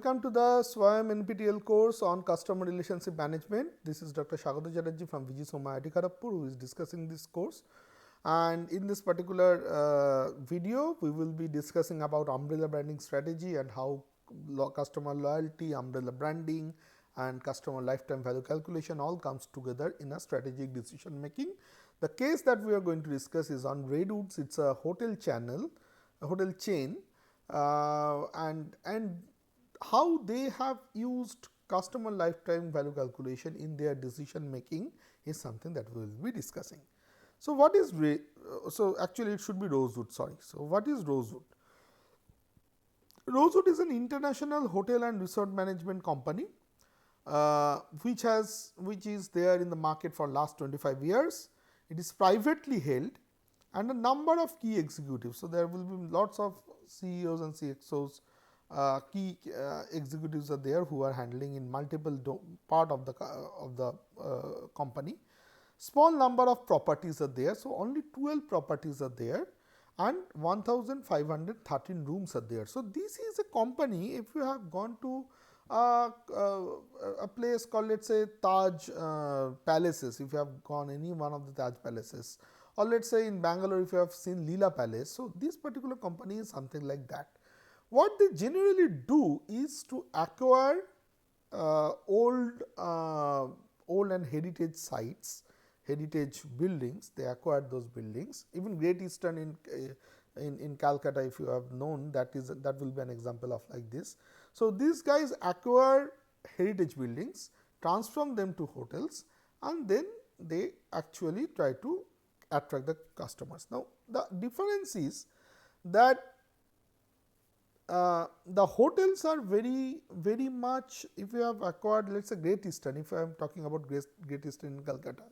welcome to the SWAYAM NPTEL course on Customer Relationship Management. This is Dr. Shagata Chatterjee from VG Soma IIT Kharagpur who is discussing this course. And in this particular video, we will be discussing about umbrella branding strategy and how customer loyalty, umbrella branding and customer lifetime value calculation all comes together in a strategic decision making. The case that we are going to discuss is on Redwoods. It's a hotel channel, a hotel chain, and how they have used customer lifetime value calculation in their decision making is something that we will be discussing. So, what is so actually it should be Rosewood, sorry. So, what is Rosewood? Rosewood is an international hotel and resort management company which is there in the market for last 25 years. It is privately held and a number of key executives. So, there will be lots of CEOs and CXOs, key executives are there who are handling in multiple part of the company. Small number of properties are there. So, only 12 properties are there and 1513 rooms are there. So, this is a company, if you have gone to a place called, let us say, Taj Palaces, if you have gone any one of the Taj Palaces, or let us say in Bangalore if you have seen Leela Palace. So, this particular company is something like that. What they generally do is to acquire old and heritage sites, heritage buildings. They acquired those buildings. Even Great Eastern in Calcutta, if you have known, that will be an example of like this. So, these guys acquire heritage buildings, transform them to hotels, and then they actually try to attract the customers. Now, the difference is that the hotels are very much, if you have acquired, let us say, Great Eastern, if I am talking about Great Eastern in Calcutta,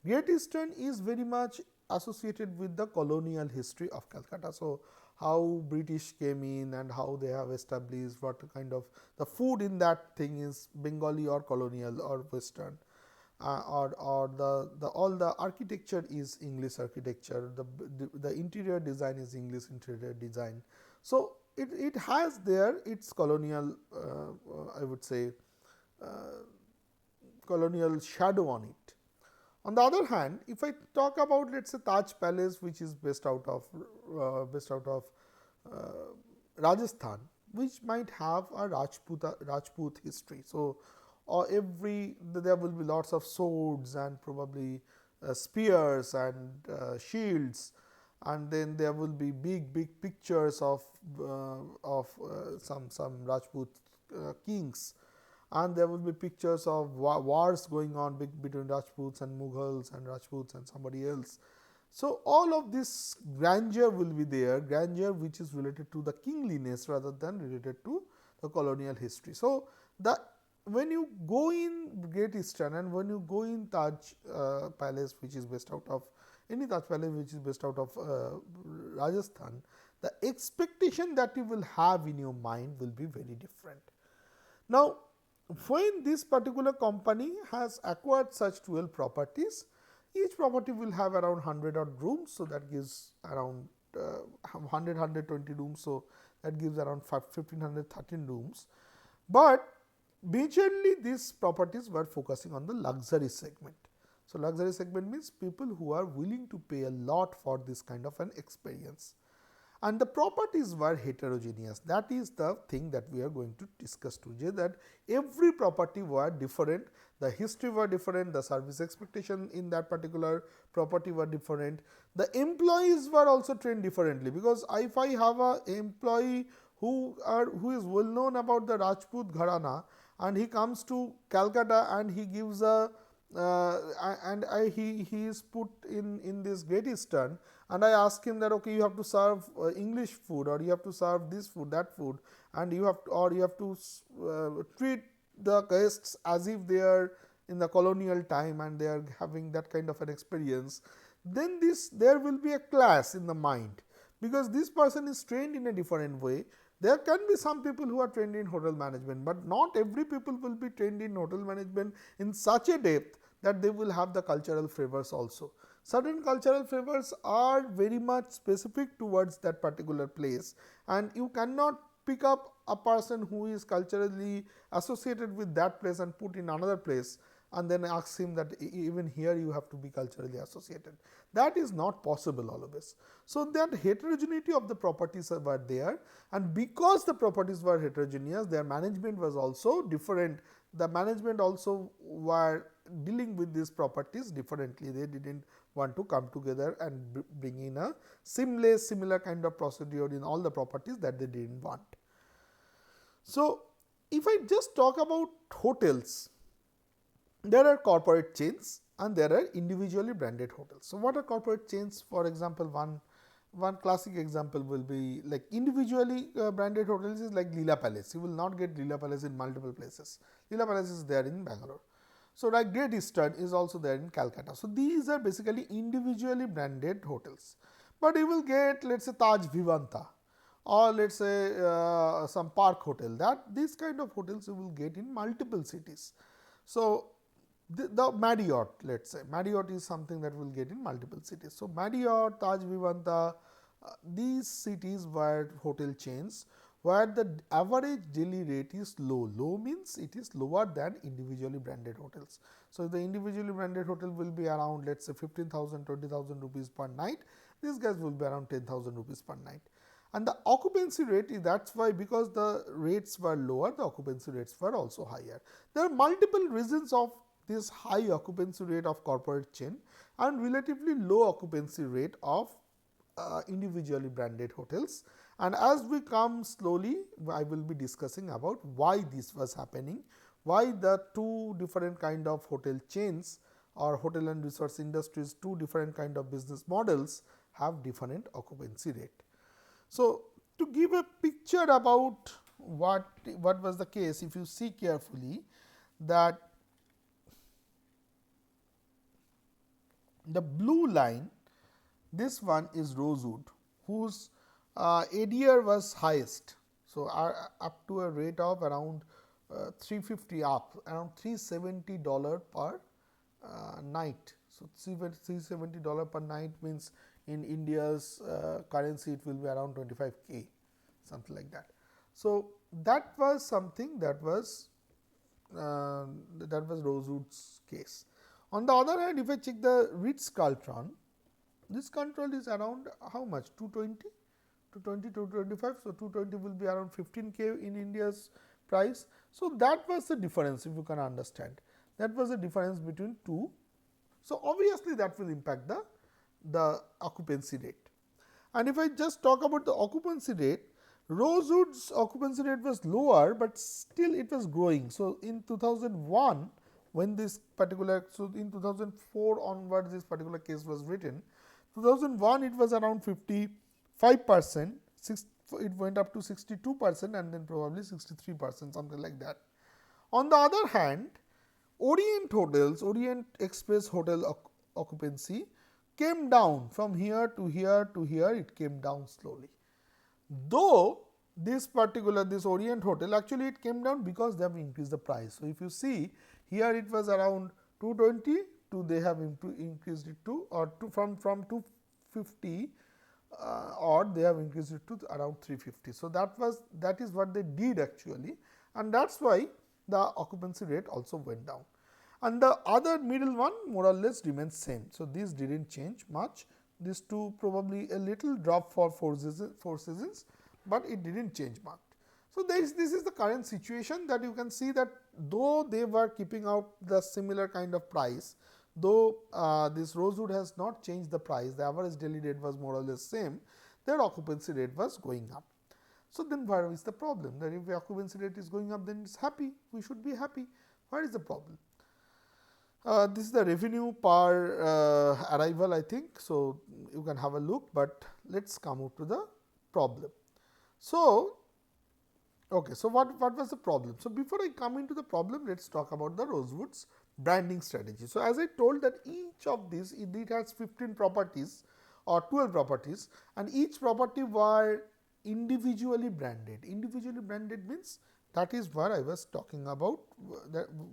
Great Eastern is very much associated with the colonial history of Calcutta. So, how British came in and how they have established, what kind of the food in that thing is Bengali or colonial or Western, or all the architecture is English architecture, the interior design is English interior design. So, it has there its colonial, I would say, colonial shadow on it. On the other hand, if I talk about, let us say, Taj Palace, which is based out of Rajasthan, which might have a Rajput history. So, there will be lots of swords and probably spears and shields, and then there will be big pictures of some Rajput kings, and there will be pictures of wars going on between Rajputs and Mughals and Rajputs and somebody else. So, all of this grandeur will be there, grandeur which is related to the kingliness rather than related to the colonial history. So, when you go in Great Eastern and when you go in Taj Palace, which is based out of any Taj Palace which is based out of Rajasthan, the expectation that you will have in your mind will be very different. Now, when this particular company has acquired such 12 properties, each property will have around 100 odd rooms. So, that gives around 120 rooms. So, that gives around 1513 rooms. But majorly these properties were focusing on the luxury segment. So, luxury segment means people who are willing to pay a lot for this kind of an experience. And the properties were heterogeneous. That is the thing that we are going to discuss today, that every property were different, the history were different, the service expectation in that particular property were different. The employees were also trained differently, because if I have an employee who is well known about the Rajput Gharana and he comes to Calcutta and he gives a he is put in this Great Eastern, and I ask him that, okay, you have to serve English food, or you have to serve this food, that food, and you have to treat the guests as if they are in the colonial time and they are having that kind of an experience, then there will be a clash in the mind, because this person is trained in a different way. There can be some people who are trained in hotel management, but not every people will be trained in hotel management in such a depth that they will have the cultural flavors also. Certain cultural flavors are very much specific towards that particular place, and you cannot pick up a person who is culturally associated with that place and put in another place and then ask him that even here you have to be culturally associated. That is not possible always. So, that heterogeneity of the properties were there, and because the properties were heterogeneous, their management was also different. The management also were dealing with these properties differently. They did not want to come together and bring in a seamless similar kind of procedure in all the properties that they did not want. So, if I just talk about hotels, there are corporate chains and there are individually branded hotels. So, what are corporate chains? For example, one classic example will be like individually branded hotels is like Leela Palace. You will not get Leela Palace in multiple places. Leela Palace is there in Bangalore. So, like Great Eastern is also there in Calcutta. So, these are basically individually branded hotels, but you will get, let us say, Taj Vivanta or let us say some Park Hotel, that these kind of hotels you will get in multiple cities. So, the Marriott, let us say, Marriott is something that we will get in multiple cities. So, Marriott, Taj Vivanta, these cities were hotel chains where the average daily rate is low. Low means it is lower than individually branded hotels. So, the individually branded hotel will be around, let us say, 15,000, 20,000 rupees per night. These guys will be around 10,000 rupees per night. And the occupancy rate is, that is why, because the rates were lower, the occupancy rates were also higher. There are multiple reasons of this high occupancy rate of corporate chain and relatively low occupancy rate of individually branded hotels. And as we come slowly, I will be discussing about why this was happening, why the two different kind of hotel chains or hotel and resorts industries, two different kind of business models have different occupancy rate. So, to give a picture about what was the case, if you see carefully that the blue line, this one is Rosewood, whose ADR was highest. So, up to a rate of around 350 up, around $370 per night. So, $370 per night means in India's currency it will be around 25k, something like that. So, that was something that was Rosewood's case. On the other hand, if I check the Ritz Carlton, this control is around how much? 220, 220, 225. So, 220 will be around 15k in India's price. So, that was the difference, if you can understand. That was the difference between two. So, obviously, that will impact the occupancy rate. And if I just talk about the occupancy rate, Rosewood's occupancy rate was lower, but still it was growing. So, in 2001, when this particular, so in 2004 onwards this particular case was written, 2001 it was around 55%, it went up to 62% and then probably 63%, something like that. On the other hand, Orient Hotels, Orient Express Hotel occupancy came down from here to here to here, it came down slowly. Though this Orient Hotel, actually it came down because they have increased the price. So, if you see here it was around 220 to they have increased it to, or from 250 or they have increased it to around 350. So, that is what they did actually, and that is why the occupancy rate also went down. And the other middle one more or less remains same. So, this did not change much, these two probably a little drop for 4 seasons, but it did not change much. So, this is the current situation, that you can see that though they were keeping out the similar kind of price, though this Rosewood has not changed the price, the average daily rate was more or less same, their occupancy rate was going up. So, then where is the problem? That if the occupancy rate is going up, then it is happy, we should be happy. Where is the problem? This is the revenue per arrival, I think. So, you can have a look, but let us come up to the problem. So, okay, so what was the problem? So, before I come into the problem, let us talk about the Rosewood's branding strategy. So, as I told that each of these, it has 15 properties or 12 properties, and each property were individually branded. Individually branded means that is what I was talking about,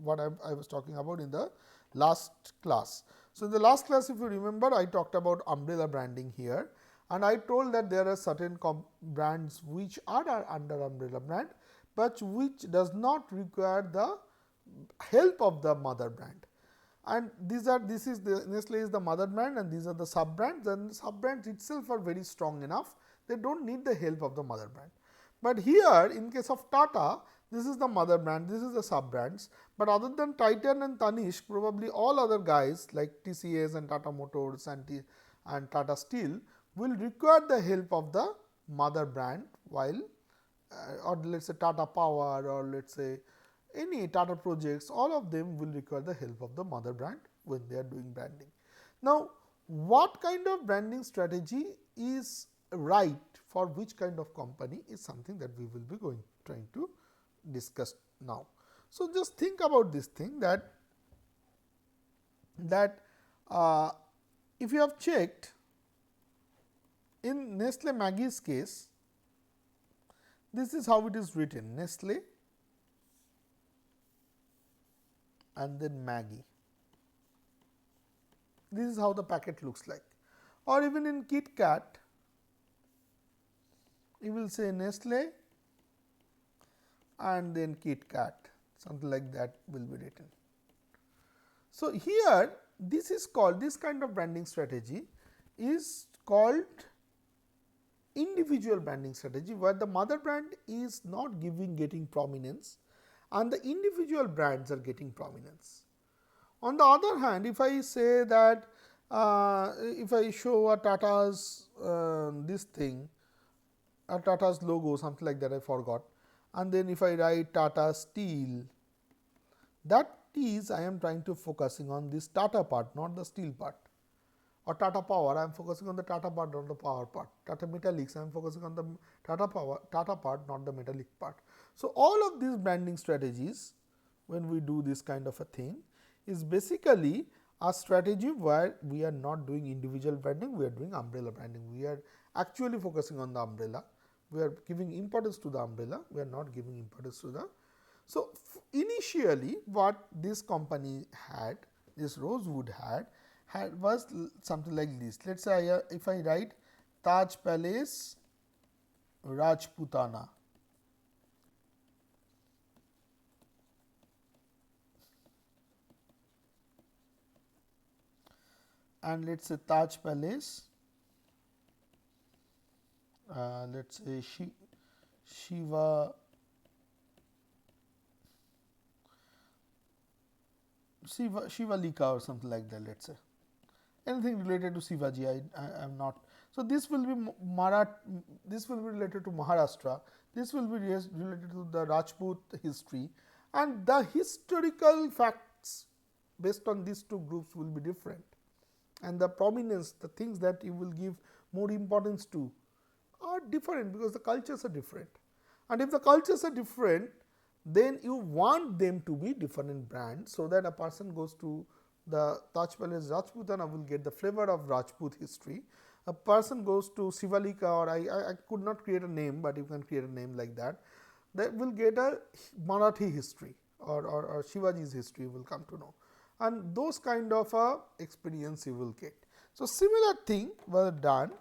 what I was talking about in the last class. So, in the last class, if you remember, I talked about umbrella branding here, and I told that there are certain brands which are under umbrella brand, but which does not require the help of the mother brand. And this is the Nestle is the mother brand, and these are the sub brands, and sub brands itself are very strong enough, they do not need the help of the mother brand. But here in case of Tata, this is the mother brand, this is the sub brands, but other than Titan and Tanishq, probably all other guys like TCS and Tata Motors and Tata Steel will require the help of the mother brand, while or let us say Tata Power, or let us say any Tata projects, all of them will require the help of the mother brand when they are doing branding. Now, what kind of branding strategy is right for which kind of company is something that we will be trying to discuss now. So, just think about this thing that if you have checked in Nestle Maggie's case, this is how it is written, Nestle and then Maggie. This is how the packet looks like. Or even in Kit Kat, you will say Nestle and then Kit Kat, something like that will be written. So, here this is called, this kind of branding strategy is called individual branding strategy, where the mother brand is not getting prominence and the individual brands are getting prominence. On the other hand, if I say that if I show a Tata's this thing, a Tata's logo, something like that, I forgot, and then if I write Tata Steel, that is I am trying to focusing on this Tata part, not the steel part. Or Tata Power, I am focusing on the Tata part, not the power part. Tata Metallics, I am focusing on the Tata part, not the metallic part. So, all of these branding strategies, when we do this kind of a thing, is basically a strategy where we are not doing individual branding, we are doing umbrella branding. We are actually focusing on the umbrella, we are giving importance to the umbrella, we are not giving importance to the. So, initially what this company had, this Rosewood had was something like this. Let us say if I write Taj Palace Rajputana, and let us say Taj Palace, let us say Shivalika or something like that, let us say. Anything related to Shivaji, I am not. So, this will be this will be related to Maharashtra, this will be related to the Rajput history, and the historical facts based on these two groups will be different, and the prominence, the things that you will give more importance to are different, because the cultures are different. And if the cultures are different, then you want them to be different brands, so that a person goes to the Taj Palace Rajputana will get the flavor of Rajput history. A person goes to Shivalika, or I could not create a name, but you can create a name like that, that will get a Marathi history or Shivaji's history will come to know, and those kind of experience you will get. So, similar thing was done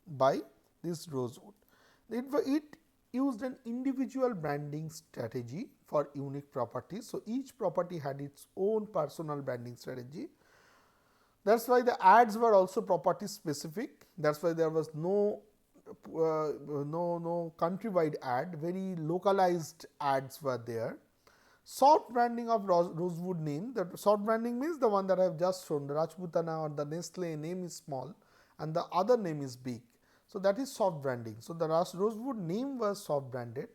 by this Rosewood. It used an individual branding strategy for unique properties. So, each property had its own personal branding strategy. That is why the ads were also property specific. That is why there was no countrywide ad, very localized ads were there. Soft branding of Rosewood name, the soft branding means the one that I have just shown, the Rajputana or the Nestle name is small and the other name is big. So, that is soft branding. So, the Rosewood name was soft branded.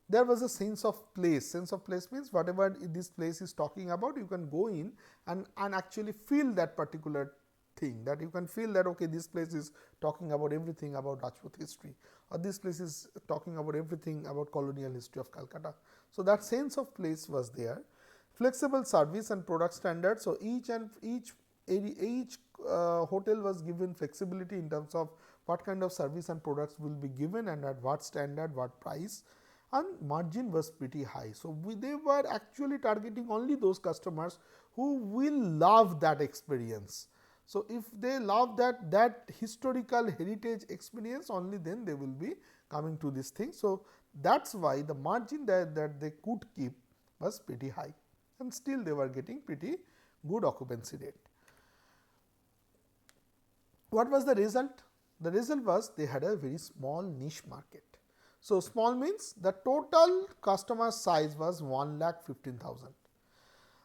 There was a sense of place. Sense of place means whatever this place is talking about, you can go in and actually feel that particular thing, that you can feel that okay, this place is talking about everything about Rajput history, or this place is talking about everything about colonial history of Calcutta. So, that sense of place was there. Flexible service and product standards. So, each hotel was given flexibility in terms of what kind of service and products will be given and at what standard, what price, and margin was pretty high. So, they were actually targeting only those customers who will love that experience. So, if they love that historical heritage experience, only then they will be coming to this thing. So, that is why the margin that they could keep was pretty high, and still they were getting pretty good occupancy rate. What was the result? The result was they had a very small niche market. So, small means the total customer size was 1,15,000,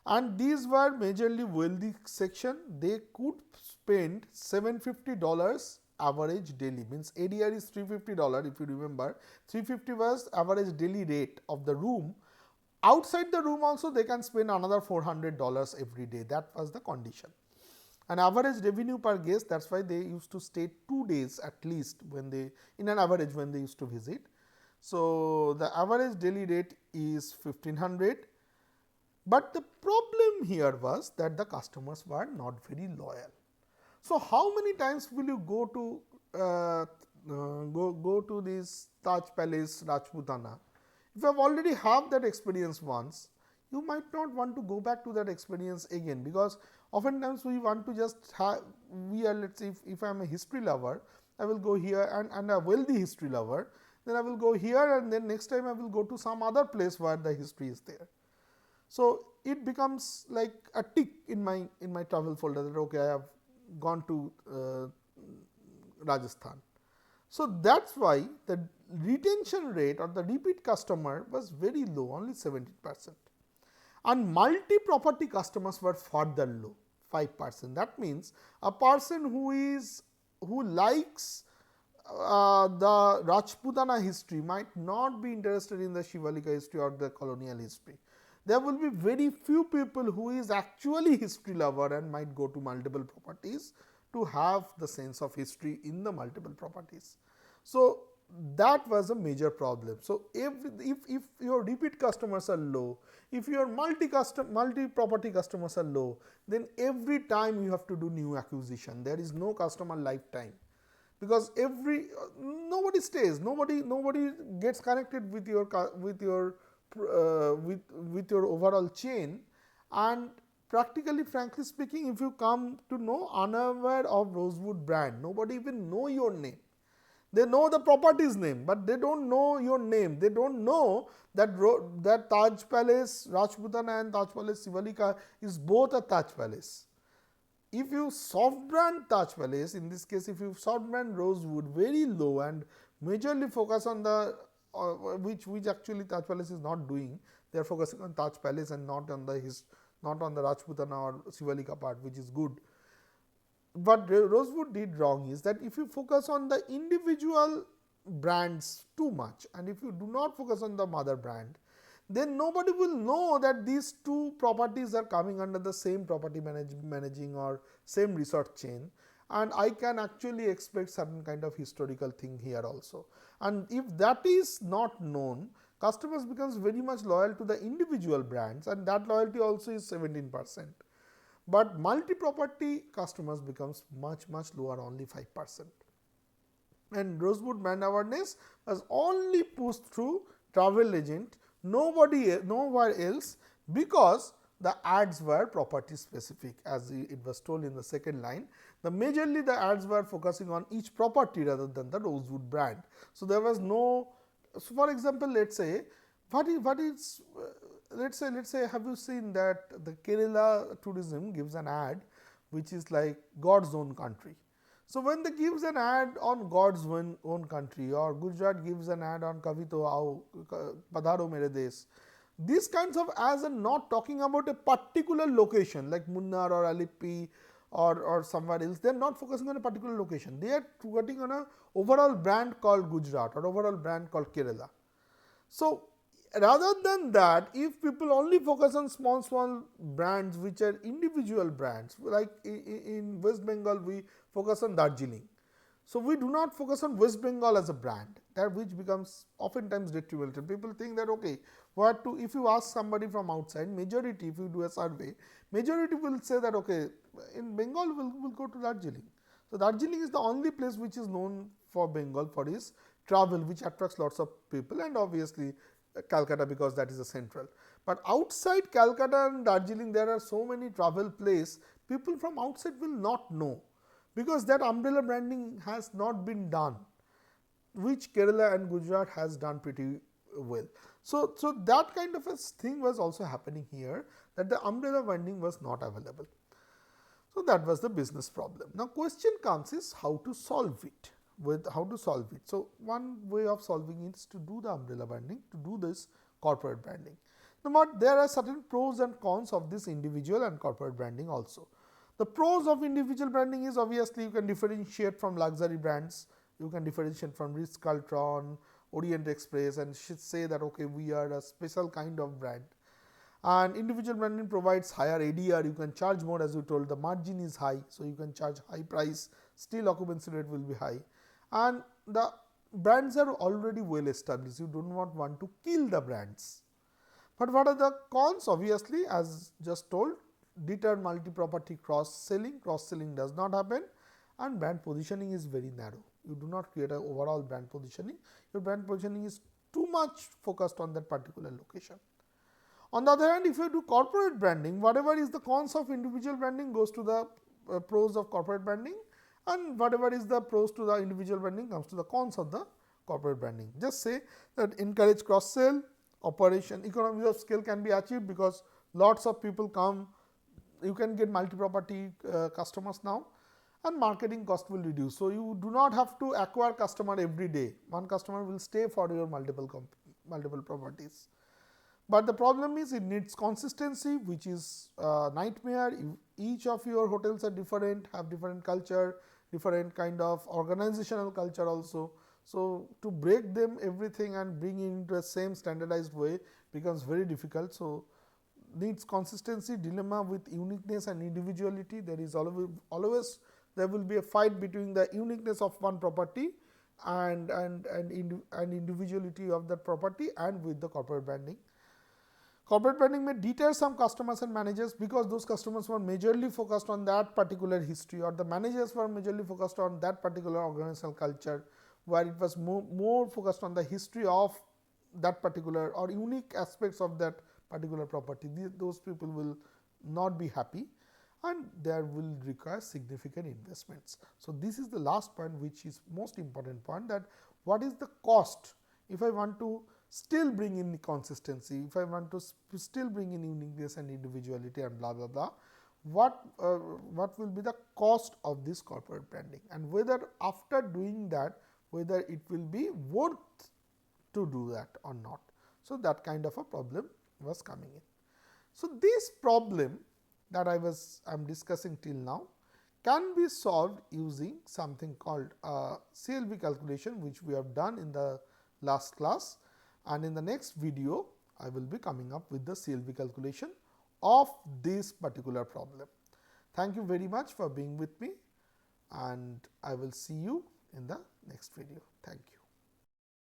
and these were majorly wealthy section. They could spend $750 average daily, means ADR is $350. If you remember, 350 was average daily rate of the room. Outside the room also they can spend another $400 every day. That was the condition. An average revenue per guest, that is why they used to stay 2 days at least when they, in an average, when they used to visit. So, the average daily rate is 1500, but the problem here was that the customers were not very loyal. So, how many times will you go to go to this Taj Palace Rajputana? If you have already have that experience once, you might not want to go back to that experience again, because oftentimes we want to just have, we are, let us say, if I am a history lover, I will go here, and a wealthy history lover, then I will go here, and then next time I will go to some other place where the history is there. So, it becomes like a tick in my travel folder that okay, I have gone to Rajasthan. So, that is why the retention rate or the repeat customer was very low, only 17%, and multi-property customers were further low, 5%. That means a person who likes the Rajputana history might not be interested in the Shivalika history or the colonial history. There will be very few people who is actually history lover and might go to multiple properties to have the sense of history in the multiple properties. So, that was a major problem. So, if your repeat customers are low, if your multi-property customers are low, then every time you have to do new acquisition. There is no customer lifetime, because nobody stays, nobody gets connected with your with your overall chain. And practically, frankly speaking, if you come to know unaware of Rosewood brand, nobody even know your name. They know the property's name, but they do not know your name. They do not know that Taj Palace Rajputana and Taj Palace Shivalika is both a Taj Palace. If you soft brand Taj Palace, in this case, if you soft brand Rosewood very low and majorly focus on the which actually Taj Palace is not doing, they are focusing on Taj Palace and not on the Rajputana or Shivalika part, which is good. What Rosewood did wrong is that if you focus on the individual brands too much, and if you do not focus on the mother brand, then nobody will know that these two properties are coming under the same property managing or same resort chain, and I can actually expect certain kind of historical thing here also. And if that is not known, customers becomes very much loyal to the individual brands, and that loyalty also is 17%. But multi-property customers becomes much lower, only 5%. And Rosewood brand awareness was only pushed through travel agent, nowhere else, because the ads were property specific, as it was told in the second line. Majorly the ads were focusing on each property rather than the Rosewood brand. So, there was no, so for example, let us say let us say, have you seen that the Kerala tourism gives an ad which is like God's own country. So, when they gives an ad on God's own country, or Gujarat gives an ad on Kavi to Aao, Padharo Mere Desh, these kinds of ads are not talking about a particular location like Munnar or Alippi or somewhere else. They are not focusing on a particular location. They are focusing on a overall brand called Gujarat or overall brand called Kerala. So, rather than that, if people only focus on small brands which are individual brands, like in West Bengal we focus on Darjeeling. So, we do not focus on West Bengal as a brand, that which becomes oftentimes detrimental. People think that okay, what to, if you ask somebody from outside, majority, if you do a survey, majority will say that okay, in Bengal we will go to Darjeeling. So, Darjeeling is the only place which is known for Bengal for its travel, which attracts lots of people, and obviously Calcutta, because that is a central. But outside Calcutta and Darjeeling, there are so many travel places, people from outside will not know, because that umbrella branding has not been done, which Kerala and Gujarat has done pretty well. So that kind of a thing was also happening here, that the umbrella branding was not available. So that was the business problem. Now question comes is how to solve it. So one way of solving it is to do the umbrella branding, to do this corporate branding. Now but there are certain pros and cons of this individual and corporate branding also. The pros of individual branding is obviously you can differentiate from luxury brands, you can differentiate from Ritz Carlton, Orient Express, and should say that okay, we are a special kind of brand. And individual branding provides higher ADR, you can charge more, as you told, the margin is high, so you can charge high price, still occupancy rate will be high, and the brands are already well established, you do not want to kill the brands. But what are the cons? Obviously, as just told, deter multi-property cross-selling does not happen, and brand positioning is very narrow. You do not create an overall brand positioning, your brand positioning is too much focused on that particular location. On the other hand, if you do corporate branding, whatever is the cons of individual branding goes to the pros of corporate branding, and whatever is the pros to the individual branding comes to the cons of the corporate branding. Just say that encourage cross sell, operation economies of scale can be achieved because lots of people come, you can get multi property customers now, and marketing cost will reduce. So you do not have to acquire customer every day, one customer will stay for your multiple properties. But the problem is it needs consistency, which is a nightmare. Each of your hotels are different, have different culture, different kind of organizational culture also. So to break them everything and bring it into a same standardized way becomes very difficult. So needs consistency, dilemma with uniqueness and individuality. There is always there will be a fight between the uniqueness of one property and individuality of that property and with the corporate branding. Corporate branding may deter some customers and managers because those customers were majorly focused on that particular history, or the managers were majorly focused on that particular organizational culture, where it was more focused on the history of that particular or unique aspects of that particular property. Those people will not be happy, and there will require significant investments. So this is the last point, which is most important point, that what is the cost if I want to still bring in consistency, if I want to still bring in uniqueness and individuality and blah blah blah, what will be the cost of this corporate branding, and whether after doing that, whether it will be worth to do that or not. So that kind of a problem was coming in. So this problem that I am discussing till now can be solved using something called CLV calculation, which we have done in the last class, and in the next video I will be coming up with the CLV calculation of this particular problem. Thank you very much for being with me, and I will see you in the next video. Thank you.